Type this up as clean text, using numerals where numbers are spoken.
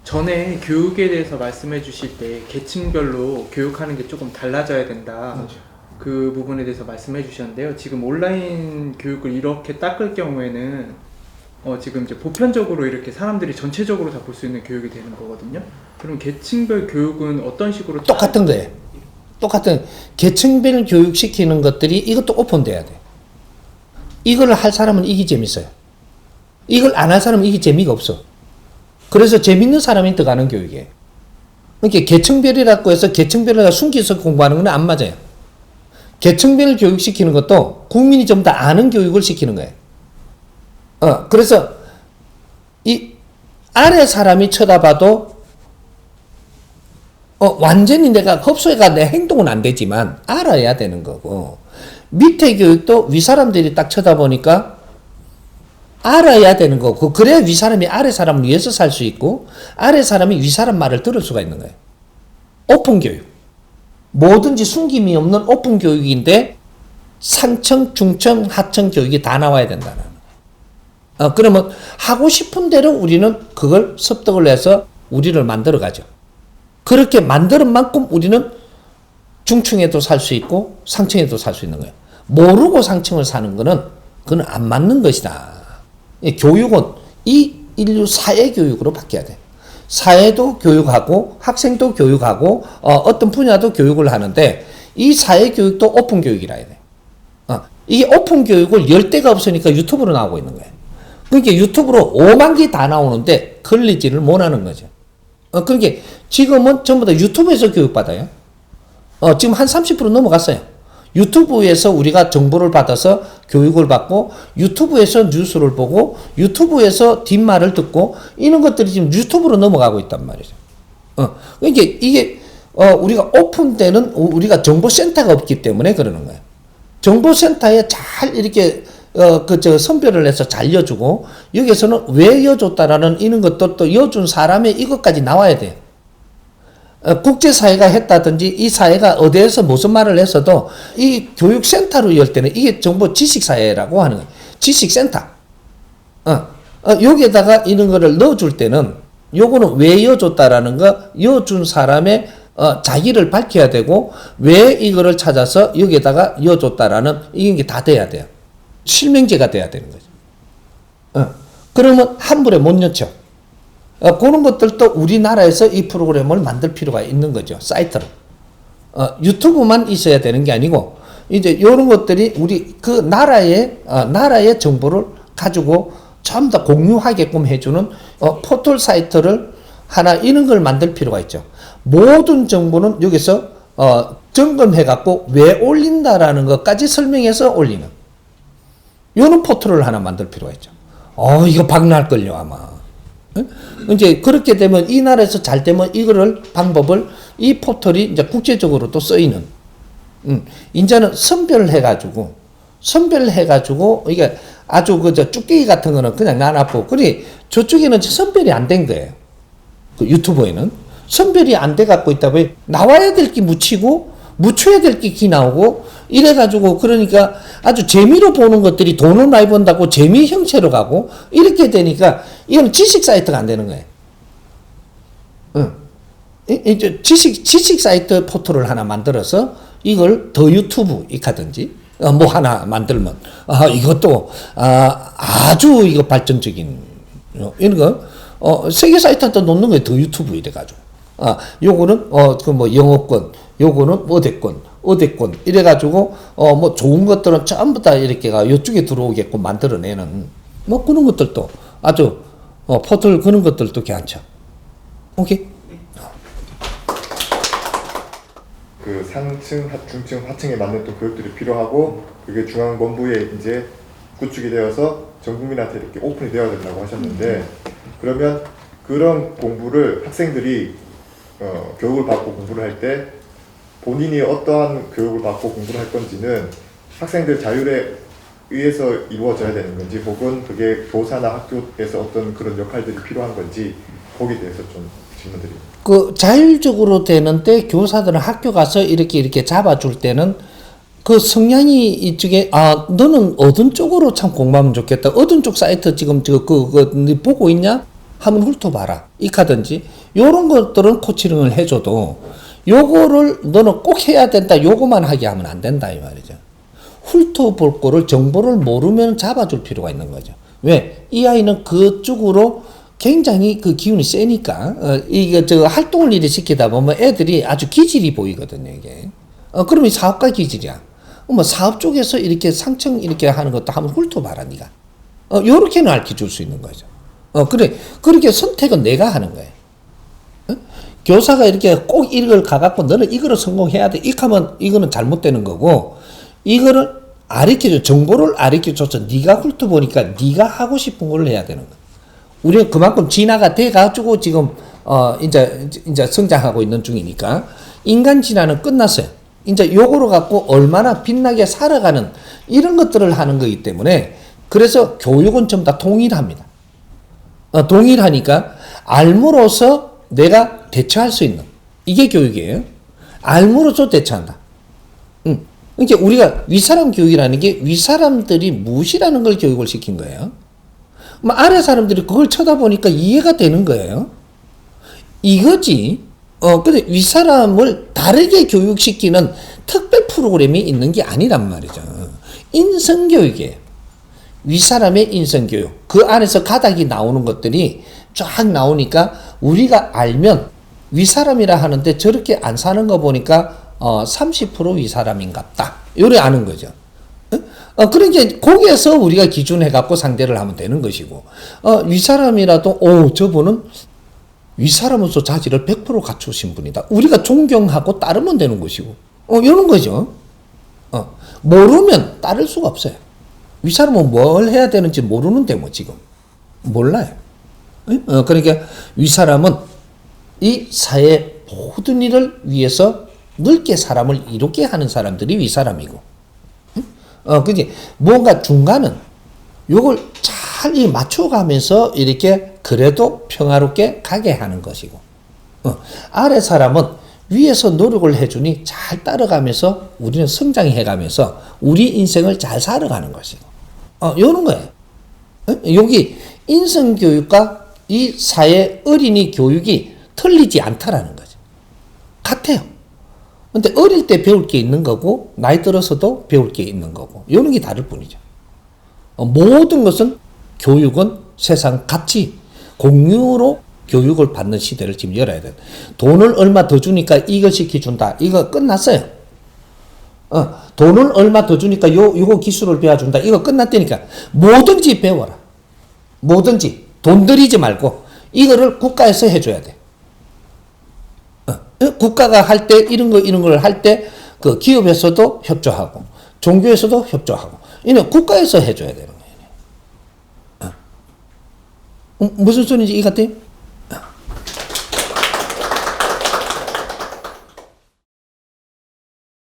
전에 교육에 대해서 말씀해 주실 때 계층별로 교육하는 게 조금 달라져야 된다. 맞아. 그 부분에 대해서 말씀해 주셨는데요. 지금 온라인 교육을 이렇게 닦을 경우에는 지금 이제 보편적으로 이렇게 사람들이 전체적으로 다 볼 수 있는 교육이 되는 거거든요. 그럼 계층별 교육은 어떤 식으로 똑같은 거예요. 똑같은 계층별 교육시키는 것들이 이것도 오픈돼야 돼. 이걸 할 사람은 이게 재밌어요. 이걸 안 할 사람은 이게 재미가 없어. 그래서 재밌는 사람이 들어가는 교육이에요. 그러니까 계층별이라고 해서 계층별을 숨겨서 공부하는 건 안 맞아요. 계층별 교육시키는 것도 국민이 좀 다 아는 교육을 시키는 거예요. 그래서 이 아래 사람이 쳐다봐도 완전히 내가 흡수해가 내 행동은 안 되지만 알아야 되는 거고, 밑에 교육도 윗사람들이 딱 쳐다보니까 알아야 되는 거고, 그래야 윗사람이 아래 사람을 위해서 살 수 있고 아래 사람이 윗사람 말을 들을 수가 있는 거예요. 오픈 교육, 뭐든지 숨김이 없는 오픈 교육인데 상층, 중층, 하층 교육이 다 나와야 된다는 거예요. 그러면 하고 싶은 대로 우리는 그걸 습득을 해서 우리를 만들어 가죠. 그렇게 만드는 만큼 우리는 중층에도 살 수 있고 상층에도 살 수 있는 거예요. 모르고 상층을 사는 거는 그건 안 맞는 것이다. 교육은 이 인류 사회 교육으로 바뀌어야 돼. 사회도 교육하고 학생도 교육하고 어떤 분야도 교육을 하는데 이 사회 교육도 오픈 교육이라 해야 돼. 이게 오픈 교육을 열 데가 없으니까 유튜브로 나오고 있는 거예요. 그러니까 유튜브로 5만 개 다 나오는데 걸리지를 못하는 거죠. 그러니까 지금은 전부 다 유튜브에서 교육받아요. 지금 한 30% 넘어갔어요. 유튜브에서 우리가 정보를 받아서 교육을 받고, 유튜브에서 뉴스를 보고, 유튜브에서 뒷말을 듣고, 이런 것들이 지금 유튜브로 넘어가고 있단 말이죠. 그러니까 이게 우리가 오픈되는 우리가 정보센터가 없기 때문에 그러는 거예요. 정보센터에 잘 이렇게 선별을 해서 잘 여주고, 여기서는 왜 여줬다라는 이런 것도 또 여준 사람의 이것까지 나와야 돼요. 국제사회가 했다든지 이 사회가 어디에서 무슨 말을 했어도 이 교육센터로 열 때는 이게 정보 지식사회라고 하는 거예요. 지식센터. 여기에다가 이런 거를 넣어줄 때는 요거는 왜 여줬다라는 거, 여준 사람의 자기를 밝혀야 되고, 왜 이거를 찾아서 여기에다가 여줬다라는 이게 다 돼야 돼요. 실명제가 돼야 되는 거죠. 그러면 환불에 못 넣죠. 그런 것들도 우리나라에서 이 프로그램을 만들 필요가 있는 거죠. 사이트로. 유튜브만 있어야 되는 게 아니고, 이제 이런 것들이 우리 그 나라의 정보를 가지고 전부 다 공유하게끔 해주는 포털 사이트를 하나 이런 걸 만들 필요가 있죠. 모든 정보는 여기서 점검해갖고 왜 올린다라는 것까지 설명해서 올리는 이런 포털을 하나 만들 필요가 있죠. 이거 박날걸요, 아마. 이제 그렇게 되면 이 나라에서 잘 되면 이거를 방법을 이 포털이 이제 국제적으로 또 쓰이는, 이제는 선별해가지고 이게 아주 그저 쭈끼기 같은 거는 그냥 나눠고, 그래 저쪽에는 선별이 안 된 거예요. 그 유튜브에는 선별이 안 돼 갖고 있다 보니 나와야 될 게 묻히고 묻혀야 될 게 기 나오고 이래가지고, 그러니까 아주 재미로 보는 것들이 돈을 많이 번다고 재미 형태로 가고 이렇게 되니까 이건 지식 사이트가 안 되는 거예요. 이제 지식 사이트 포털을 하나 만들어서 이걸 더 유튜브 이카든지 뭐 하나 만들면 이것도 아주 이거 발전적인 이런 거 세계 사이트한테 놓는 거예요. 더 유튜브 이래가지고 요거는 그 뭐 영어권, 요거는 어대권 이래가지고 뭐 좋은 것들은 전부 다 이렇게가 이쪽에 들어오게끔 만들어내는 뭐 그런 것들도 아주 포털 그런 것들도 괜찮죠. 오케이. 그 상층, 중층, 하층에 맞는 또 교육들이 필요하고, 그게 중앙본부에 이제 구축이 되어서 전 국민한테 이렇게 오픈이 되어야 된다고 하셨는데, 그러면 그런 공부를 학생들이 교육을 받고 공부를 할 때 본인이 어떠한 교육을 받고 공부를 할 건지는 학생들 자율에 의해서 이루어져야 되는 건지, 혹은 그게 교사나 학교에서 어떤 그런 역할들이 필요한 건지, 거기에 대해서 좀 질문드립니다. 그 자율적으로 되는데 교사들은 학교 가서 이렇게 잡아줄 때는 그 성향이 이쪽에 너는 어떤 쪽으로 참 공부하면 좋겠다. 어떤 쪽 사이트 지금 그 보고 있냐? 한번 훑어봐라. 익하든지 요런 것들은 코치링을 해줘도 요거를 너는 꼭 해야 된다. 요거만 하게 하면 안 된다 이 말이죠. 훑어볼 거를 정보를 모르면 잡아줄 필요가 있는 거죠. 왜? 이 아이는 그쪽으로 굉장히 그 기운이 세니까 이게 저 활동을 일을 시키다 보면 애들이 아주 기질이 보이거든요 이게. 그러면 사업가 기질이야. 뭐 사업 쪽에서 이렇게 상층 이렇게 하는 것도 한번 훑어봐라 네가. 요렇게는 알려줄 수 있는 거죠. 그래 그렇게 선택은 내가 하는 거예요. 교사가 이렇게 꼭 이걸 가갖고 너는 이거를 성공해야 돼. 이렇게 하면 이거는 잘못되는 거고 이거를 가르쳐줘. 정보를 가르쳐줘서 네가 훑어보니까 네가 하고 싶은 걸 해야 되는 거야. 우리는 그만큼 진화가 돼가지고 지금 이제 성장하고 있는 중이니까 인간 진화는 끝났어요. 이제 요거로 갖고 얼마나 빛나게 살아가는 이런 것들을 하는 거기 때문에 그래서 교육은 전부 다 동일합니다. 동일하니까 알므로써 내가 대처할 수 있는 이게 교육이에요. 알므로써 대처한다. 그러니까 우리가 윗사람 교육이라는 게 윗사람들이 무엇이라는 걸 교육을 시킨 거예요. 아래 사람들이 그걸 쳐다보니까 이해가 되는 거예요. 이거지. 근데 윗사람을 다르게 교육시키는 특별 프로그램이 있는 게 아니란 말이죠. 인성교육이에요. 윗사람의 인성교육. 그 안에서 가닥이 나오는 것들이 쫙 나오니까 우리가 알면 윗사람이라 하는데 저렇게 안 사는 거 보니까 30% 윗사람인갑다. 요래 아는 거죠. 그러니까 거기에서 우리가 기준해갖고 상대를 하면 되는 것이고 윗사람이라도 저분은 윗사람으로서 자질을 100% 갖추신 분이다. 우리가 존경하고 따르면 되는 것이고 이런 거죠. 모르면 따를 수가 없어요. 윗사람은 뭘 해야 되는지 모르는데 뭐 지금 몰라요. 그러니까 윗사람은 이 사회 모든 일을 위해서 넓게 사람을 이롭게 하는 사람들이 윗사람이고 그지? 뭔가 중간은 요걸 잘 맞춰가면서 이렇게 그래도 평화롭게 가게 하는 것이고 아래 사람은 위에서 노력을 해주니 잘 따라가면서 우리는 성장해가면서 우리 인생을 잘 살아가는 것이고 요런 거예요. 여기 인성교육과 이 사회 어린이 교육이 틀리지 않다라는 거죠. 같아요. 근데 어릴 때 배울 게 있는 거고 나이 들어서도 배울 게 있는 거고 이런 게 다를 뿐이죠. 모든 것은 교육은 세상 가치 공유로 교육을 받는 시대를 지금 열어야 돼. 돈을 얼마 더 주니까 이거 시켜준다. 이거 끝났어요. 돈을 얼마 더 주니까 요거 기술을 배워준다. 이거 끝났다니까. 뭐든지 배워라. 뭐든지 돈 들이지 말고 이거를 국가에서 해줘야 돼. 국가가 할 때 이런 걸 할 때 그 기업에서도 협조하고 종교에서도 협조하고 이는 국가에서 해줘야 되는 거예요. 무슨 소리인지 이해 같아요?